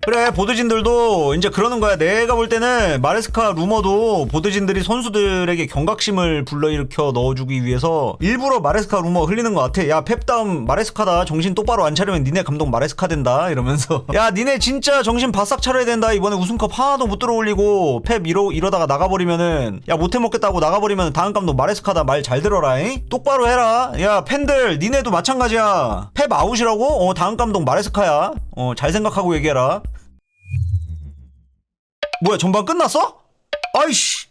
그래, 보드진들도 이제 그러는 거야. 내가 볼 때는 마레스카 루머도 보드진들이 선수들에게 경각심을 불러일으켜 넣어주기 위해서 일부러 마레스카 루머 흘리는 것 같아. 야, 펩 다음 마레스카다. 정신 똑바로 안 차리면 니네 감독 마레스카 된다 이러면서 야, 니네 진짜 정신 바싹 차려야 된다. 이번에 우승컵 하나도 못 들어올리고 펩 이러다가 나가버리면은, 야, 못해 먹겠다고 나가버리면 다음 감독 마레스카다. 말 잘 들어라. 잉? 똑바로 해라. 야, 팬들 니네도 마찬가지야. 펩 아웃이라고? 다음 감독 마레스카야. 잘 생각하고 얘기해라. 뭐야, 전반 끝났어? 아이씨,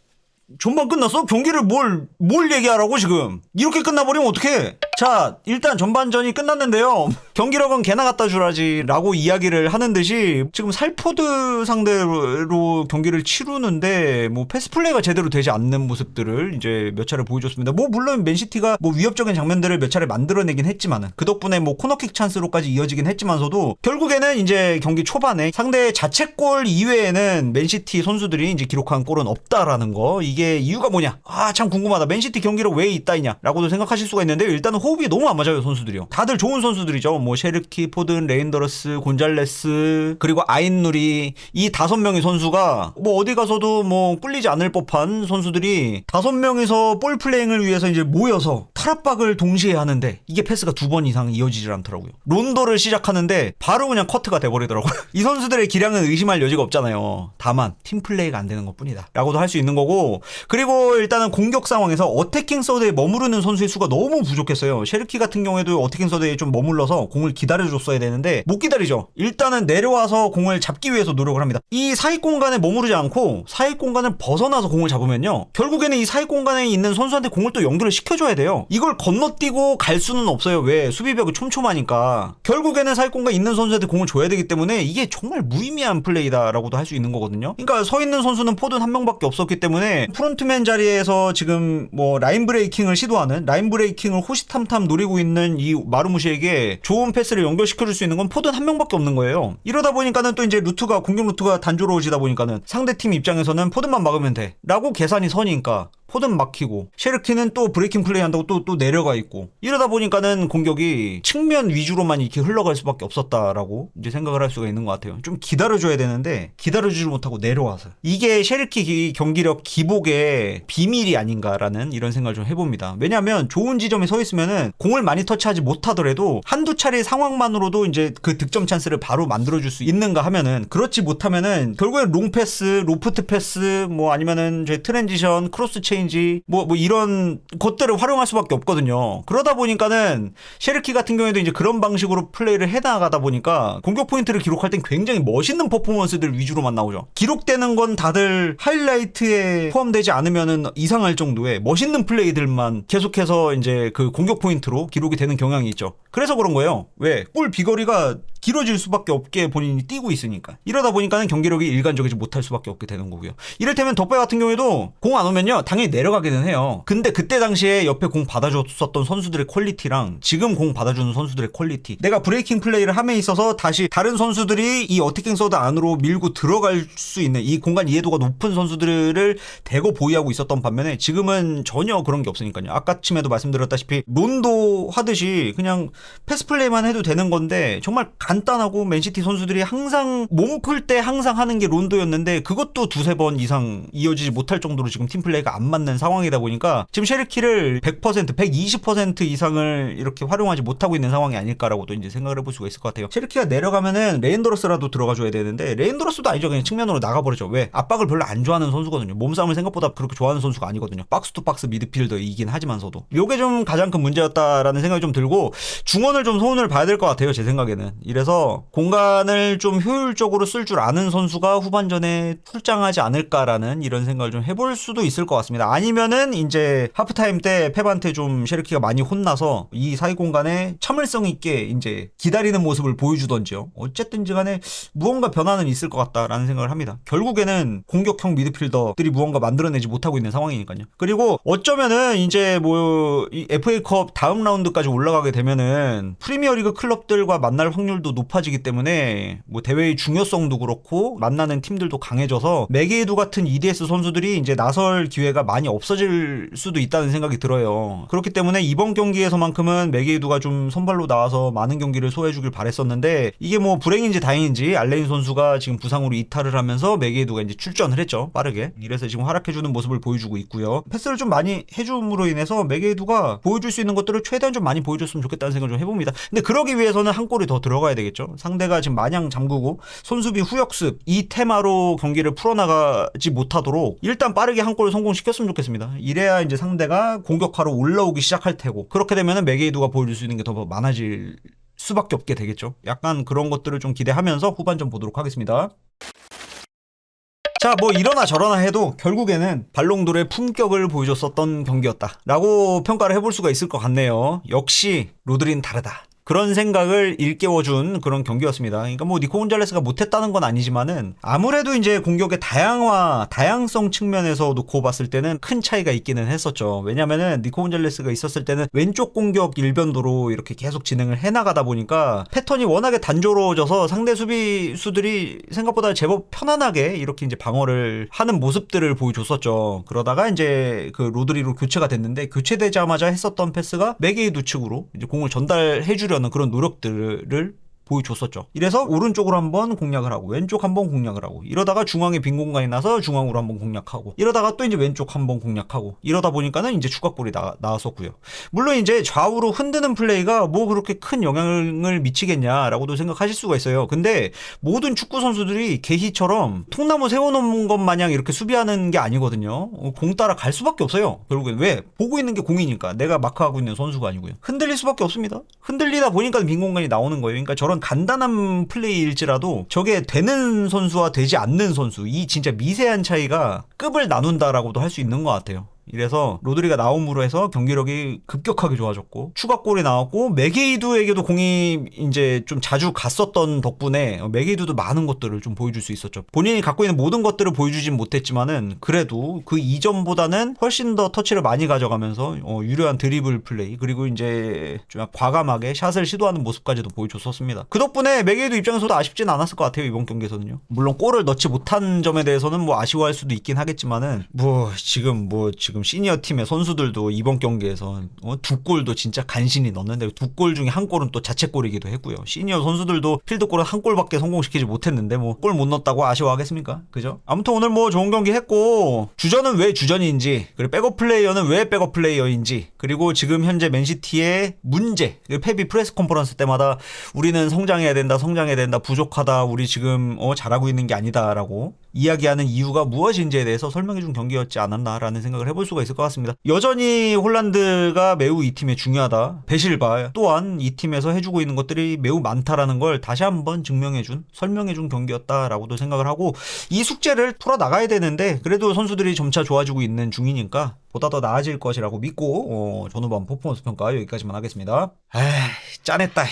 전반 끝났어? 경기를 뭘 얘기하라고 지금? 이렇게 끝나버리면 어떡해? 자, 일단 전반전이 끝났는데요. 경기력은 개나 갖다 주라지 라고 이야기를 하는 듯이 지금 살포드 상대로 경기를 치르는데 뭐 패스플레이가 제대로 되지 않는 모습들을 이제 몇 차례 보여줬습니다. 뭐 물론 맨시티가 뭐 위협적인 장면들을 몇 차례 만들어내긴 했지만은, 그 덕분에 뭐 코너킥 찬스로까지 이어지긴 했지만서도 결국에는 이제 경기 초반에 상대의 자책골 이외에는 맨시티 선수들이 이제 기록한 골은 없다라는 거. 이게 이유가 뭐냐? 아, 참 궁금하다. 맨시티 경기력 왜 있다이냐 라고도 생각하실 수가 있는데, 일단은 호흡이 너무 안 맞아요, 선수들이요. 다들 좋은 선수들이죠. 뭐 셰르키, 포든, 레인더러스, 곤잘레스, 그리고 아인누리, 이 5명의 선수가 뭐 어디 가서도 뭐 꿀리지 않을 법한 선수들이 5명이서 볼 플레잉을 위해서 이제 모여서 탈압박을 동시에 하는데 이게 패스가 2번 이상 이어지질 않더라고요. 론도를 시작하는데 바로 그냥 커트가 돼버리더라고요. 이 선수들의 기량은 의심할 여지가 없잖아요. 다만 팀 플레이가 안 되는 것뿐이다 라고도 할 수 있는 거고, 그리고 일단은 공격 상황에서 어태킹 서드에 머무르는 선수의 수가 너무 부족했어요. 셰르키 같은 경우에도 어태킹 서드에 좀 머물러서 공을 기다려줬어야 되는데 못 기다리죠. 일단은 내려와서 공을 잡기 위해서 노력을 합니다. 이 사익 공간에 머무르지 않고 사익 공간을 벗어나서 공을 잡으면요, 결국에는 이 사익 공간에 있는 선수한테 공을 또 연결을 시켜줘야 돼요. 이걸 건너뛰고 갈 수는 없어요. 왜? 수비벽이 촘촘하니까. 결국에는 사익 공간에 있는 선수한테 공을 줘야 되기 때문에 이게 정말 무의미한 플레이다라고도 할 수 있는 거거든요. 그러니까 서 있는 선수는 포든 한 명밖에 없었기 때문에 프론트맨 자리에서 지금 뭐 라인 브레이킹을 시도하는, 라인 브레이킹을 호시탐탐 노리고 있는 이 마르무시에게 좋은 패스를 연결시켜줄 수 있는 건 포든 한 명밖에 없는 거예요. 이러다 보니까는 또 이제 루트가, 공격 루트가 단조로워지다 보니까는 상대팀 입장에서는 포든만 막으면 돼 라고 계산이 서니까 포든 막히고, 셰르키는 또 브레이킹 플레이 한다고 또 내려가 있고, 이러다 보니까는 공격이 측면 위주로만 이렇게 흘러갈 수밖에 없었다라고 이제 생각을 할 수가 있는 것 같아요. 좀 기다려줘야 되는데 기다려주지 못하고 내려와서, 이게 셰르키 경기력 기복의 비밀이 아닌가라는 이런 생각을 좀 해봅니다. 왜냐하면 좋은 지점에 서 있으면은 공을 많이 터치하지 못하더라도 한두 차례 상황만으로도 이제 그 득점 찬스를 바로 만들어줄 수 있는가 하면은, 그렇지 못하면은 결국엔 롱패스, 로프트 패스, 뭐 아니면은 이제 트랜지션, 크로스 체인지, 뭐 이런 것들을 활용할 수밖에 없거든요. 그러다 보니까는 셰르키 같은 경우에도 이제 그런 방식으로 플레이를 해나가다 보니까 공격 포인트를 기록할 땐 굉장히 멋있는 퍼포먼스들 위주로만 나오죠. 기록되는 건 다들 하이라이트에 포함되지 않으면은 이상할 정도의 멋있는 플레이들만 계속해서 이제 그 공격 포인트로 기록이 되는 경향이 있죠. 그래서 그런 거예요. 왜? 볼 비거리가 길어질 수밖에 없게 본인이 뛰고 있으니까. 이러다 보니까는 경기력이 일관적이지 못할 수밖에 없게 되는 거고요. 이를테면 덕배 같은 경우에도 공 안 오면요, 당연히 내려가기는 해요. 근데 그때 당시에 옆에 공 받아줬었던 선수들의 퀄리티랑 지금 공 받아주는 선수들의 퀄리티, 내가 브레이킹 플레이를 함에 있어서 다시 다른 선수들이 이 어태킹 서드 안으로 밀고 들어갈 수 있는 이 공간 이해도가 높은 선수들을 대거 보유하고 있었던 반면에 지금은 전혀 그런 게 없으니까요. 아까쯤에도 말씀드렸다시피 론도 하듯이 그냥 패스 플레이만 해도 되는 건데, 정말 간단하고 맨시티 선수들이 항상 몸풀 때 항상 하는 게 론도였는데 그것도 2-3번 이상 이어지지 못할 정도로 지금 팀 플레이가 안 맞는 상황이다 보니까 지금 셰르키를 100%, 120% 이상을 이렇게 활용하지 못하고 있는 상황이 아닐까라고도 이제 생각을 해볼 수가 있을 것 같아요. 셰르키가 내려가면은 레인더러스라도 들어가줘야 되는데 레인더러스도 아니죠. 그냥 측면으로 나가버리죠. 왜? 압박을 별로 안 좋아하는 선수거든요. 몸싸움을 생각보다 그렇게 좋아하는 선수가 아니거든요. 박스 투 박스 미드필더이긴 하지만서도 요게 좀 가장 큰 문제였다라는 생각이 좀 들고, 중원을 좀 소원을 봐야 될 것 같아요, 제 생각에는. 이래서 공간을 좀 효율적으로 쓸 줄 아는 선수가 후반전에 출장하지 않을까라는 이런 생각을 좀 해볼 수도 있을 것 같습니다. 아니면은 이제 하프타임 때 펩한테 좀 셰르키가 많이 혼나서 이 사이 공간에 참을성 있게 이제 기다리는 모습을 보여주던지요. 어쨌든지 간에 무언가 변화는 있을 것 같다라는 생각을 합니다. 결국에는 공격형 미드필더들이 무언가 만들어내지 못하고 있는 상황이니까요. 그리고 어쩌면은 이제 뭐 이 FA컵 다음 라운드까지 올라가게 되면은 프리미어리그 클럽들과 만날 확률도 확률도 높아지기 때문에 뭐 대회의 중요성도 그렇고 만나는 팀들도 강해져서 메게이두 같은 EDS 선수들이 이제 나설 기회가 많이 없어질 수도 있다는 생각이 들어요. 그렇기 때문에 이번 경기에서만큼은 메게이두가 좀 선발로 나와서 많은 경기를 소화해주길 바랬었는데 이게 뭐 불행인지 다행인지 알레인 선수가 지금 부상으로 이탈을 하면서 메게이두가 이제 출전을 했죠. 빠르게. 이래서 지금 활약해주는 모습을 보여주고 있고요. 패스를 좀 많이 해줌으로 인해서 메게이두가 보여줄 수 있는 것들을 최대한 좀 많이 보여줬으면 좋겠다는 생각을 좀 해봅니다. 근데 그러기 위해서는 한 골이 더 들어가야 되겠죠. 상대가 지금 마냥 잠그고 손수비 후역습 이 테마로 경기를 풀어나가지 못하도록 일단 빠르게 한 골을 성공시켰으면 좋겠습니다. 이래야 이제 상대가 공격하러 올라오기 시작할 테고 그렇게 되면은 메게이두가 보여줄 수 있는 게 더 많아질 수밖에 없게 되겠죠. 약간 그런 것들을 좀 기대하면서 후반전 보도록 하겠습니다. 자, 뭐 이러나 저러나 해도 결국에는 발롱도르의 품격을 보여줬었던 경기였다 라고 평가를 해볼 수가 있을 것 같네요. 역시 로드리는 다르다. 그런 생각을 일깨워준 그런 경기였습니다. 그러니까 뭐 니코 곤잘레스가 못했다는 건 아니지만은 아무래도 이제 공격의 다양성 측면에서 놓고 봤을 때는 큰 차이가 있기는 했었죠. 왜냐면은 니코 곤잘레스가 있었을 때는 왼쪽 공격 일변도로 이렇게 계속 진행을 해나가다 보니까 패턴이 워낙에 단조로워져서 상대 수비수들이 생각보다 제법 편안하게 이렇게 이제 방어를 하는 모습들을 보여줬었죠. 그러다가 이제 그 로드리로 교체가 됐는데 교체되자마자 했었던 패스가 메게이두 측으로 이제 공을 전달해주려 그런 노력들을 보여줬었죠. 이래서 오른쪽으로 한번 공략을 하고 왼쪽 한번 공략을 하고 이러다가 중앙에 빈 공간이 나서 중앙으로 한번 공략하고 이러다가 또 이제 왼쪽 한번 공략하고 이러다 보니까는 이제 추가골이 나왔었고요. 물론 이제 좌우로 흔드는 플레이가 뭐 그렇게 큰 영향을 미치겠냐라고도 생각하실 수가 있어요. 근데 모든 축구 선수들이 개희처럼 통나무 세워놓은 것 마냥 이렇게 수비하는 게 아니거든요. 공 따라 갈 수밖에 없어요. 결국엔 왜? 보고 있는 게 공이니까 내가 마크하고 있는 선수가 아니고요. 흔들릴 수밖에 없습니다. 흔들리다 보니까 빈 공간이 나오는 거예요. 그러니까 저런 간단한 플레이일지라도 저게 되는 선수와 되지 않는 선수 이 진짜 미세한 차이가 급을 나눈다라고도 할 수 있는 것 같아요. 이래서 로드리가 나옴으로 해서 경기력이 급격하게 좋아졌고 추가골이 나왔고 메게이두에게도 공이 이제 좀 자주 갔었던 덕분에 메게이두도 많은 것들을 좀 보여줄 수 있었죠. 본인이 갖고 있는 모든 것들을 보여주진 못했지만은 그래도 그 이전보다는 훨씬 더 터치를 많이 가져가면서 유려한 드리블 플레이 그리고 이제 좀 과감하게 샷을 시도하는 모습까지도 보여줬었습니다. 그 덕분에 메게이두 입장에서도 아쉽진 않았을 것 같아요. 이번 경기에서는요. 물론 골을 넣지 못한 점에 대해서는 뭐 아쉬워할 수도 있긴 하겠지만은 지금 시니어 팀의 선수들도 이번 경기에서 두 골도 진짜 간신히 넣었는데 두 골 중에 한 골은 또 자책골이기도 했고요. 시니어 선수들도 필드골은 한 골밖에 성공시키지 못했는데 뭐 골 못 넣었다고 아쉬워하겠습니까? 그죠? 아무튼 오늘 뭐 좋은 경기 했고 주전은 왜 주전인지 그리고 백업 플레이어는 왜 백업 플레이어인지 그리고 지금 현재 맨시티의 문제 펩이 프레스 컨퍼런스 때마다 우리는 성장해야 된다 부족하다 우리 지금 잘하고 있는 게 아니다라고 이야기하는 이유가 무엇인지에 대해서 설명해준 경기였지 않았나라는 생각을 해볼 수가 있을 것 같습니다. 여전히 홀란드가 매우 이 팀에 중요하다. 베실바 또한 이 팀에서 해주고 있는 것들이 매우 많다라는 걸 다시 한번 설명해준 경기였다라고도 생각을 하고 이 숙제를 풀어나가야 되는데 그래도 선수들이 점차 좋아지고 있는 중이니까 보다 더 나아질 것이라고 믿고 전후반 퍼포먼스 평가 여기까지만 하겠습니다. 에이 짠했다.